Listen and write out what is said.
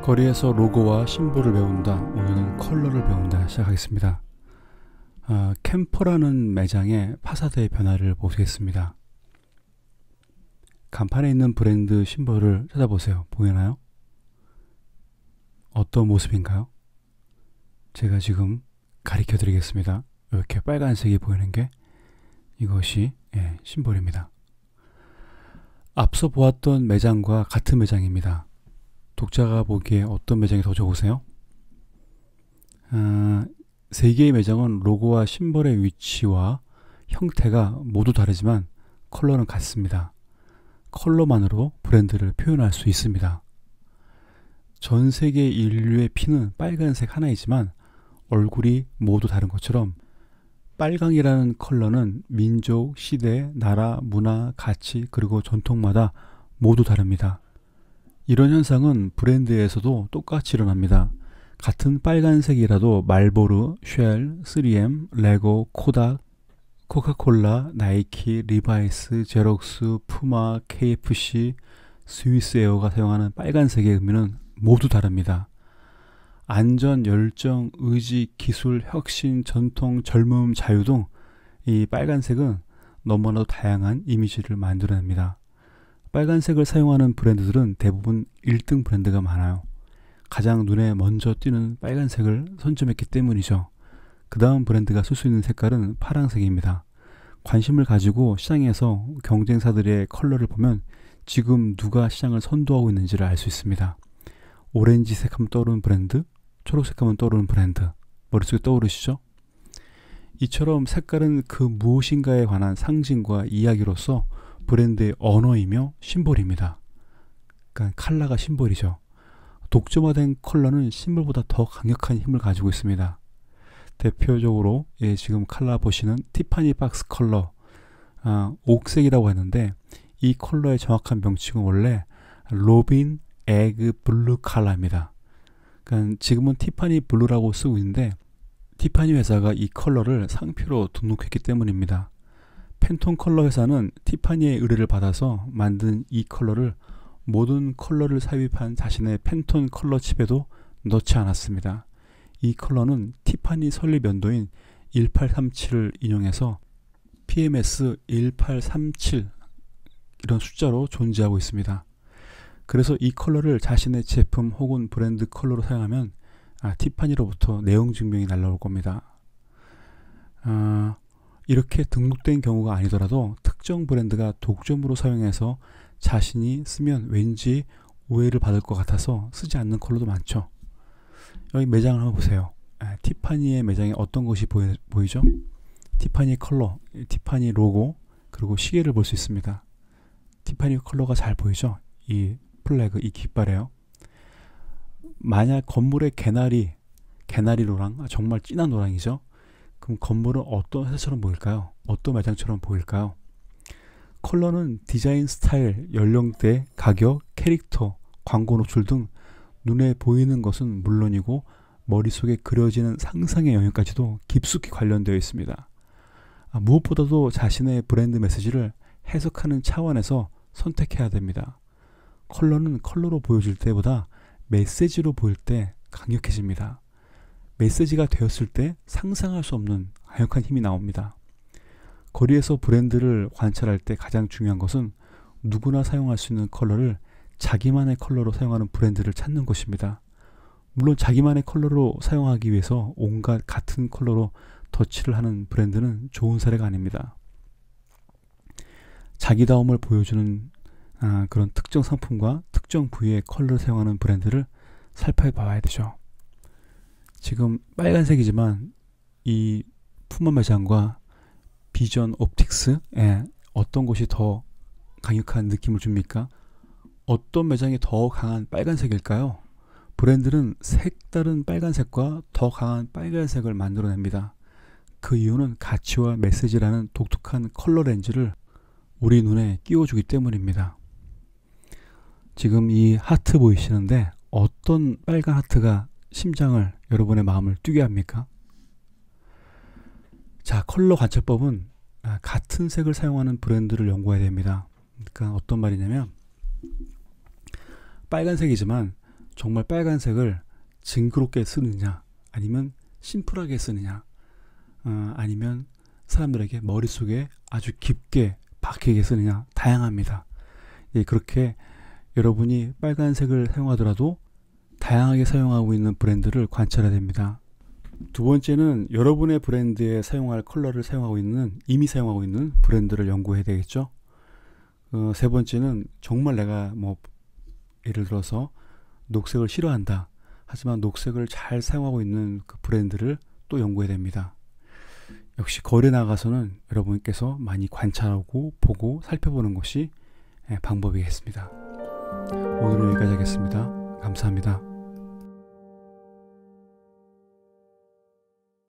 거리에서 로고와 심볼을 배운다. 오늘은 컬러를 배운다. 시작하겠습니다. 캠퍼라는 매장의 파사드의 변화를 보시겠습니다. 간판에 있는 브랜드 심볼을 찾아보세요. 보이나요? 어떤 모습인가요? 제가 지금 가르쳐 드리겠습니다. 이렇게 빨간색이 보이는 게 이것이 심볼입니다. 앞서 보았던 매장과 같은 매장입니다. 독자가 보기에 어떤 매장이 더 좋으세요? 세 개의 매장은 로고와 심볼의 위치와 형태가 모두 다르지만 컬러는 같습니다. 컬러만으로 브랜드를 표현할 수 있습니다. 전 세계 인류의 피는 빨간색 하나이지만 얼굴이 모두 다른 것처럼 빨강이라는 컬러는 민족, 시대, 나라, 문화, 가치 그리고 전통마다 모두 다릅니다. 이런 현상은 브랜드에서도 똑같이 일어납니다. 같은 빨간색이라도 말보르, 쉘, 3M, 레고, 코닥, 코카콜라, 나이키, 리바이스, 제록스, 푸마, KFC, 스위스에어가 사용하는 빨간색의 의미는 모두 다릅니다. 안전, 열정, 의지, 기술, 혁신, 전통, 젊음, 자유 등 이 빨간색은 너무나도 다양한 이미지를 만들어냅니다. 빨간색을 사용하는 브랜드들은 대부분 1등 브랜드가 많아요. 가장 눈에 먼저 띄는 빨간색을 선점했기 때문이죠. 그 다음 브랜드가 쓸 수 있는 색깔은 파란색입니다. 관심을 가지고 시장에서 경쟁사들의 컬러를 보면 지금 누가 시장을 선도하고 있는지를 알 수 있습니다. 오렌지색 하면 떠오르는 브랜드, 초록색 하면 떠오르는 브랜드, 머릿속에 떠오르시죠? 이처럼 색깔은 그 무엇인가에 관한 상징과 이야기로서 브랜드의 언어이며 심볼입니다. 그러니까 컬러가 심볼이죠. 독점화된 컬러는 심볼보다 더 강력한 힘을 가지고 있습니다. 대표적으로 지금 컬러 보시는 티파니 박스 컬러, 옥색이라고 했는데 이 컬러의 정확한 명칭은 원래 로빈 에그 블루 컬러입니다. 그러니까 지금은 티파니 블루라고 쓰고 있는데 티파니 회사가 이 컬러를 상표로 등록했기 때문입니다. 팬톤 컬러 회사는 티파니의 의뢰를 받아서 만든 이 컬러를 모든 컬러를 삽입한 자신의 팬톤 컬러 칩에도 넣지 않았습니다. 이 컬러는 티파니 설립 연도인 1837을 인용해서 PMS 1837 이런 숫자로 존재하고 있습니다. 그래서 이 컬러를 자신의 제품 혹은 브랜드 컬러로 사용하면 티파니로부터 내용 증명이 날라올 겁니다. 이렇게 등록된 경우가 아니더라도 특정 브랜드가 독점으로 사용해서 자신이 쓰면 왠지 오해를 받을 것 같아서 쓰지 않는 컬러도 많죠. 여기 매장을 한번 보세요. 티파니의 매장에 어떤 것이 보이죠? 티파니 컬러, 티파니 로고, 그리고 시계를 볼 수 있습니다. 티파니 컬러가 잘 보이죠? 이 플래그, 이 깃발이에요. 만약 건물의 개나리 노랑, 정말 진한 노랑이죠. 그럼 건물은 어떤 회사처럼 보일까요? 어떤 매장처럼 보일까요? 컬러는 디자인 스타일, 연령대, 가격, 캐릭터, 광고 노출 등 눈에 보이는 것은 물론이고 머릿속에 그려지는 상상의 영역까지도 깊숙이 관련되어 있습니다. 무엇보다도 자신의 브랜드 메시지를 해석하는 차원에서 선택해야 됩니다. 컬러는 컬러로 보여질 때보다 메시지로 보일 때 강력해집니다. 메시지가 되었을 때 상상할 수 없는 강력한 힘이 나옵니다. 거리에서 브랜드를 관찰할 때 가장 중요한 것은 누구나 사용할 수 있는 컬러를 자기만의 컬러로 사용하는 브랜드를 찾는 것입니다. 물론 자기만의 컬러로 사용하기 위해서 온갖 같은 컬러로 덧칠을 하는 브랜드는 좋은 사례가 아닙니다. 자기다움을 보여주는 그런 특정 상품과 특정 부위의 컬러를 사용하는 브랜드를 살펴봐야 되죠. 지금 빨간색이지만 이 푸마 매장과 비전 옵틱스에 어떤 곳이 더 강력한 느낌을 줍니까? 어떤 매장이 더 강한 빨간색일까요? 브랜드는 색다른 빨간색과 더 강한 빨간색을 만들어냅니다. 그 이유는 가치와 메시지라는 독특한 컬러 렌즈를 우리 눈에 끼워주기 때문입니다. 지금 이 하트 보이시는데 어떤 빨간 하트가 심장을, 여러분의 마음을 뛰게 합니까? 자, 컬러 관찰법은 같은 색을 사용하는 브랜드를 연구해야 됩니다. 그러니까 어떤 말이냐면 빨간색이지만 정말 빨간색을 징그럽게 쓰느냐, 아니면 심플하게 쓰느냐, 아니면 사람들에게 머릿속에 아주 깊게 박히게 쓰느냐, 다양합니다. 예, 그렇게 여러분이 빨간색을 사용하더라도 다양하게 사용하고 있는 브랜드를 관찰해야 됩니다. 두 번째는 여러분의 브랜드에 사용할 컬러를 이미 사용하고 있는 브랜드를 연구해야 되겠죠. 세 번째는 정말 내가 예를 들어서 녹색을 싫어한다, 하지만 녹색을 잘 사용하고 있는 그 브랜드를 또 연구해야 됩니다. 역시 거래 나가서는 여러분께서 많이 관찰하고 보고 살펴보는 것이 방법이겠습니다. 오늘은 여기까지 하겠습니다. 감사합니다.